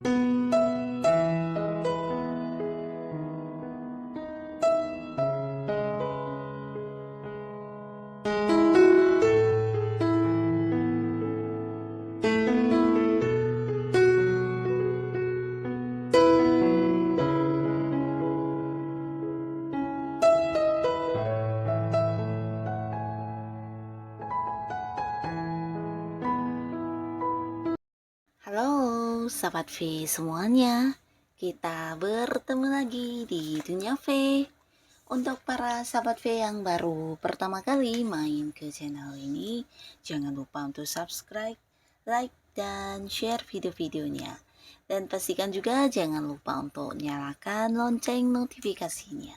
Halo Sahabat V semuanya, kita bertemu lagi di Dunia V. Untuk para Sahabat V yang baru pertama kali main ke channel ini, jangan lupa untuk subscribe, like, dan share video-videonya. Dan pastikan juga jangan lupa untuk nyalakan lonceng notifikasinya,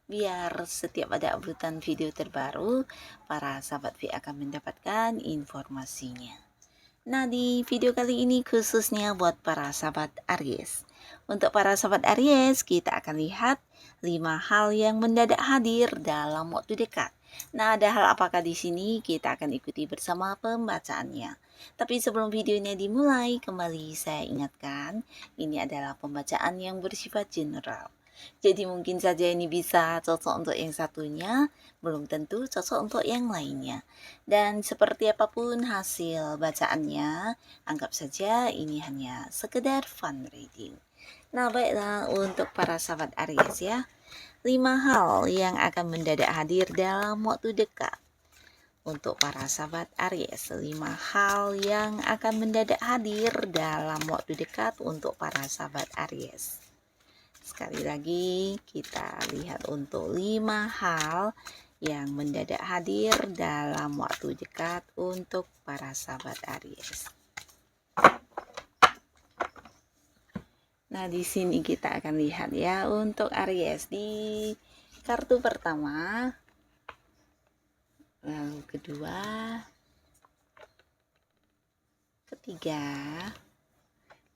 biar setiap ada uploadan video terbaru, para Sahabat V akan mendapatkan informasinya. Nah, di video kali ini khususnya buat para sahabat Aries. Untuk para sahabat Aries, kita akan lihat 5 hal yang mendadak hadir dalam waktu dekat. Nah, ada hal apakah di sini? Kita akan ikuti bersama pembacaannya. Tapi sebelum videonya dimulai, kembali saya ingatkan, ini adalah pembacaan yang bersifat general. Jadi mungkin saja ini bisa cocok untuk yang satunya, belum tentu cocok untuk yang lainnya. Dan seperti apapun hasil bacaannya, anggap saja ini hanya sekedar fun reading. Nah, baiklah untuk para sahabat Aries ya. 5 hal yang akan mendadak hadir dalam waktu dekat. Untuk para sahabat Aries, 5 hal yang akan mendadak hadir dalam waktu dekat untuk para sahabat Aries. Sekali lagi kita lihat untuk 5 hal yang mendadak hadir dalam waktu dekat untuk para sahabat Aries. Nah, di sini kita akan lihat ya untuk Aries di kartu pertama, lalu kedua, ketiga.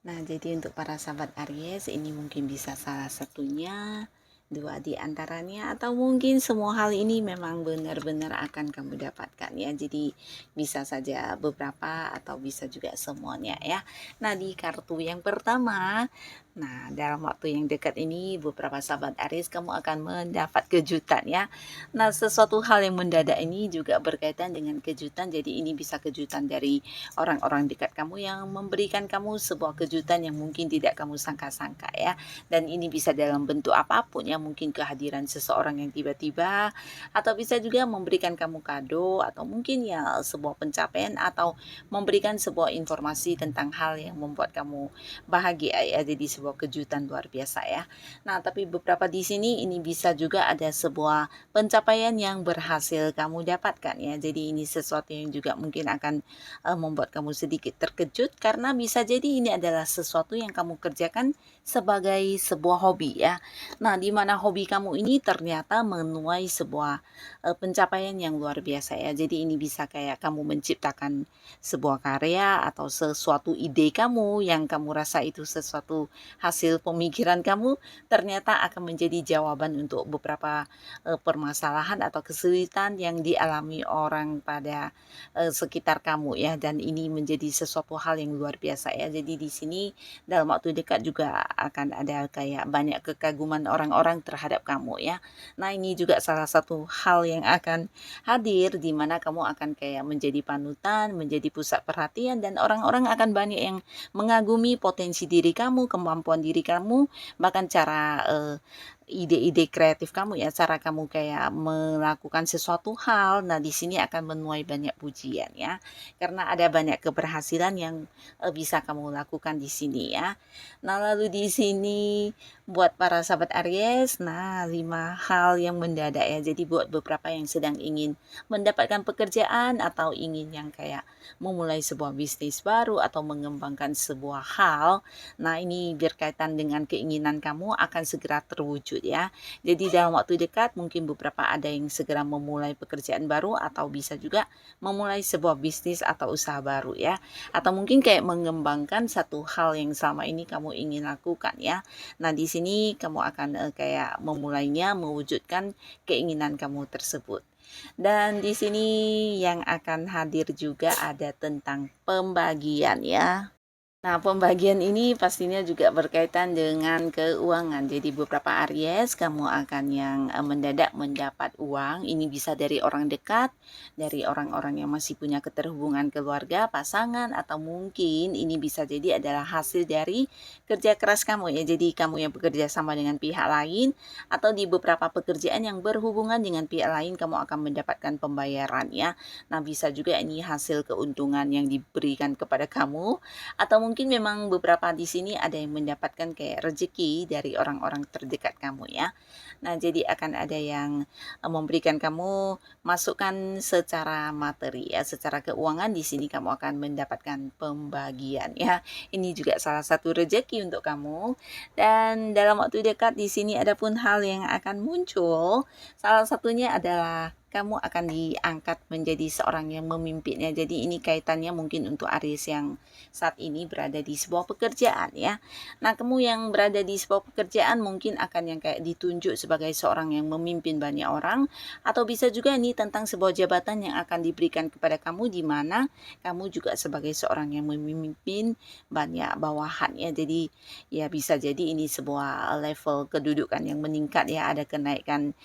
Nah, jadi untuk para sahabat Aries ini mungkin bisa salah satunya, 2 di antaranya, atau mungkin semua hal ini memang benar-benar akan kamu dapatkan ya. Jadi bisa saja beberapa atau bisa juga semuanya ya. Nah, di kartu yang pertama, nah dalam waktu yang dekat ini beberapa sahabat Aries kamu akan mendapat kejutan ya. Nah, sesuatu hal yang mendadak ini juga berkaitan dengan kejutan. Jadi ini bisa kejutan dari orang-orang dekat kamu yang memberikan kamu sebuah kejutan yang mungkin tidak kamu sangka-sangka ya. Dan ini bisa dalam bentuk apapun ya, mungkin kehadiran seseorang yang tiba-tiba, atau bisa juga memberikan kamu kado, atau mungkin ya sebuah pencapaian, atau memberikan sebuah informasi tentang hal yang membuat kamu bahagia ya. Jadi sebuah kejutan luar biasa ya. Nah, tapi beberapa di sini ini bisa juga ada sebuah pencapaian yang berhasil kamu dapatkan ya. Jadi ini sesuatu yang juga mungkin akan membuat kamu sedikit terkejut, karena bisa jadi ini adalah sesuatu yang kamu kerjakan sebagai sebuah hobi ya. Nah, di mana hobi kamu ini ternyata menuai sebuah pencapaian yang luar biasa ya. Jadi ini bisa kayak kamu menciptakan sebuah karya atau sesuatu ide kamu yang kamu rasa itu sesuatu hasil pemikiran kamu, ternyata akan menjadi jawaban untuk beberapa permasalahan atau kesulitan yang dialami orang pada sekitar kamu ya. Dan ini menjadi sesuatu hal yang luar biasa ya. Jadi di sini dalam waktu dekat juga akan ada kayak banyak kekaguman orang-orang terhadap kamu ya. Nah, ini juga salah satu hal yang akan hadir, di mana kamu akan kayak menjadi panutan, menjadi pusat perhatian, dan orang-orang akan banyak yang mengagumi potensi diri kamu, kemampuan diri kamu, bahkan cara ide-ide kreatif kamu ya, cara kamu kayak melakukan sesuatu hal. Nah, di sini akan menuai banyak pujian ya, karena ada banyak keberhasilan yang bisa kamu lakukan di sini ya. Nah, lalu di sini buat para sahabat Aries, nah 5 hal yang mendadak ya. Jadi buat beberapa yang sedang ingin mendapatkan pekerjaan, atau ingin yang kayak memulai sebuah bisnis baru atau mengembangkan sebuah hal. Nah, ini berkaitan dengan keinginan kamu akan segera terwujud ya. Jadi dalam waktu dekat mungkin beberapa ada yang segera memulai pekerjaan baru, atau bisa juga memulai sebuah bisnis atau usaha baru ya. Atau mungkin kayak mengembangkan satu hal yang selama ini kamu ingin lakukan ya. Nah, di sini kamu akan kayak memulainya, mewujudkan keinginan kamu tersebut. Dan di sini yang akan hadir juga ada tentang pembagian ya. Nah, pembagian ini pastinya juga berkaitan dengan keuangan. Jadi beberapa Aries, kamu akan yang mendadak mendapat uang. Ini bisa dari orang dekat, dari orang-orang yang masih punya keterhubungan keluarga, pasangan, atau mungkin ini bisa jadi adalah hasil dari kerja keras kamu ya. Jadi kamu yang bekerja sama dengan pihak lain, atau di beberapa pekerjaan yang berhubungan dengan pihak lain, kamu akan mendapatkan pembayaran ya. Nah, bisa juga ini hasil keuntungan yang diberikan kepada kamu, atau mungkin memang beberapa di sini ada yang mendapatkan kayak rezeki dari orang-orang terdekat kamu ya. Nah, jadi akan ada yang memberikan kamu masukan secara materi ya, secara keuangan di sini kamu akan mendapatkan pembagian ya. Ini juga salah satu rezeki untuk kamu. Dan dalam waktu dekat di sini ada pun hal yang akan muncul. Salah satunya adalah kamu akan diangkat menjadi seorang yang memimpinnya. Jadi ini kaitannya mungkin untuk Aries yang saat ini berada di sebuah pekerjaan ya. Nah, kamu yang berada di sebuah pekerjaan mungkin akan yang kayak ditunjuk sebagai seorang yang memimpin banyak orang, atau bisa juga ini tentang sebuah jabatan yang akan diberikan kepada kamu di mana kamu juga sebagai seorang yang memimpin banyak bawahan ya. Jadi ya bisa jadi ini sebuah level kedudukan yang meningkat ya, ada kenaikan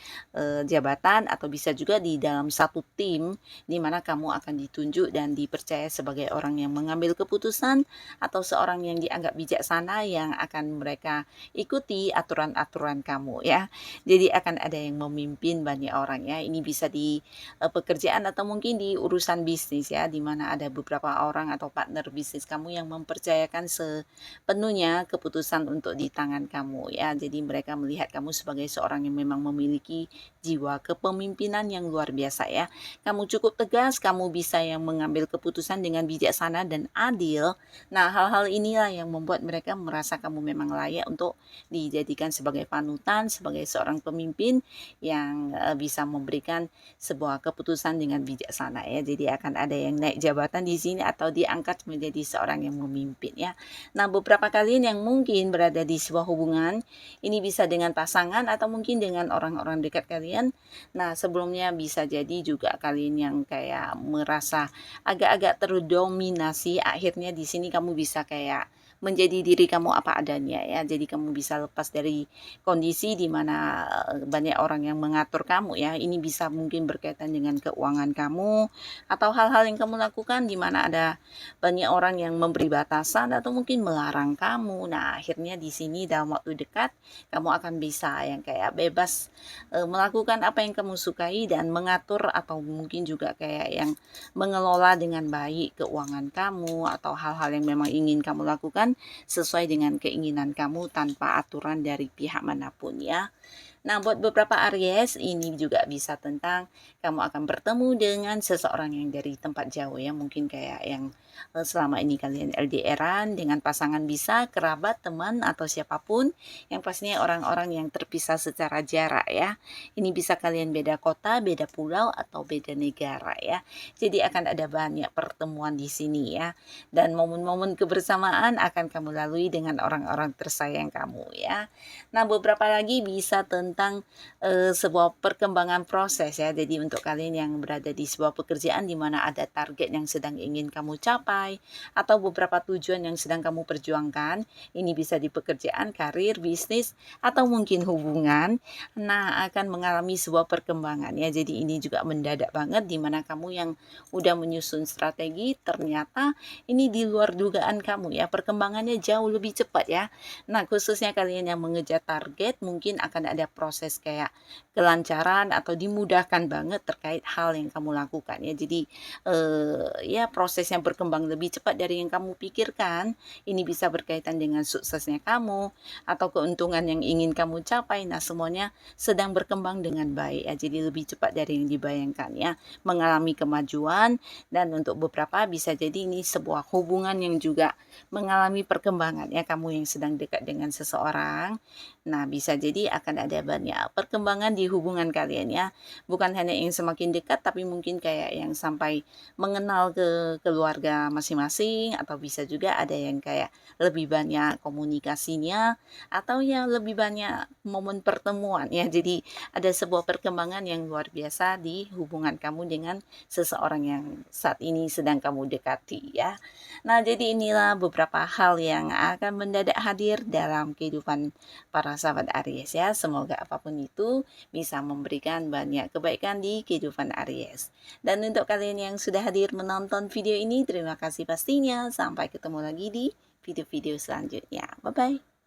jabatan, atau bisa juga di dalam satu tim di mana kamu akan ditunjuk dan dipercaya sebagai orang yang mengambil keputusan atau seorang yang dianggap bijaksana yang akan mereka ikuti aturan-aturan kamu ya. Jadi akan ada yang memimpin banyak orang ya. Ini bisa di pekerjaan atau mungkin di urusan bisnis ya, di mana ada beberapa orang atau partner bisnis kamu yang mempercayakan sepenuhnya keputusan untuk di tangan kamu ya. Jadi mereka melihat kamu sebagai seorang yang memang memiliki jiwa kepemimpinan yang luar biasa ya. Kamu cukup tegas, kamu bisa yang mengambil keputusan dengan bijaksana dan adil. Nah, hal-hal inilah yang membuat mereka merasa kamu memang layak untuk dijadikan sebagai panutan, sebagai seorang pemimpin yang bisa memberikan sebuah keputusan dengan bijaksana ya. Jadi akan ada yang naik jabatan di sini atau diangkat menjadi seorang yang memimpin ya. Nah, beberapa kalian yang mungkin berada di sebuah hubungan, ini bisa dengan pasangan atau mungkin dengan orang-orang dekat kalian. Nah, sebelumnya bisa jadi juga kalian yang kayak merasa agak-agak terdominasi, akhirnya di sini kamu bisa kayak menjadi diri kamu apa adanya ya. Jadi kamu bisa lepas dari kondisi di mana banyak orang yang mengatur kamu ya. Ini bisa mungkin berkaitan dengan keuangan kamu atau hal-hal yang kamu lakukan di mana ada banyak orang yang memberi batasan atau mungkin melarang kamu. Nah, akhirnya di sini dalam waktu dekat kamu akan bisa yang kayak bebas melakukan apa yang kamu sukai dan mengatur atau mungkin juga kayak yang mengelola dengan baik keuangan kamu atau hal-hal yang memang ingin kamu lakukan sesuai dengan keinginan kamu tanpa aturan dari pihak manapun ya. Nah, buat beberapa Aries ini juga bisa tentang kamu akan bertemu dengan seseorang yang dari tempat jauh ya, mungkin kayak yang selama ini kalian LDRan dengan pasangan, bisa kerabat, teman, atau siapapun yang pastinya orang-orang yang terpisah secara jarak ya. Ini bisa kalian beda kota, beda pulau, atau beda negara ya. Jadi akan ada banyak pertemuan di sini ya. Dan momen-momen kebersamaan akan kamu lalui dengan orang-orang tersayang kamu ya. Nah, beberapa lagi bisa tentang sebuah perkembangan proses ya. Jadi untuk kalian yang berada di sebuah pekerjaan di mana ada target yang sedang ingin kamu capai atau beberapa tujuan yang sedang kamu perjuangkan, ini bisa di pekerjaan, karir, bisnis, atau mungkin hubungan. Nah, akan mengalami sebuah perkembangan ya. Jadi ini juga mendadak banget di mana kamu yang udah menyusun strategi ternyata ini di luar dugaan kamu ya. Perkembangannya jauh lebih cepat ya. Nah, khususnya kalian yang mengejar target, mungkin akan ada proses kayak kelancaran atau dimudahkan banget terkait hal yang kamu lakukan ya. Jadi ya prosesnya berkembang lebih cepat dari yang kamu pikirkan. Ini bisa berkaitan dengan suksesnya kamu atau keuntungan yang ingin kamu capai. Nah, semuanya sedang berkembang dengan baik ya. Jadi lebih cepat dari yang dibayangkan ya. Mengalami kemajuan, dan untuk beberapa bisa jadi ini sebuah hubungan yang juga mengalami perkembangan ya. Kamu yang sedang dekat dengan seseorang, nah bisa jadi akan ada banyak perkembangan di hubungan kalian ya. Bukan hanya yang semakin dekat, tapi mungkin kayak yang sampai mengenal ke keluarga masing-masing, atau bisa juga ada yang kayak lebih banyak komunikasinya, atau ya lebih banyak momen pertemuan ya. Jadi ada sebuah perkembangan yang luar biasa di hubungan kamu dengan seseorang yang saat ini sedang kamu dekati ya. Nah, jadi inilah beberapa hal yang akan mendadak hadir dalam kehidupan para sahabat Aries ya. Semoga apapun itu bisa memberikan banyak kebaikan di kehidupan Aries. Dan untuk kalian yang sudah hadir menonton video ini, terima kasih pastinya. Sampai ketemu lagi di video-video selanjutnya. Bye-bye.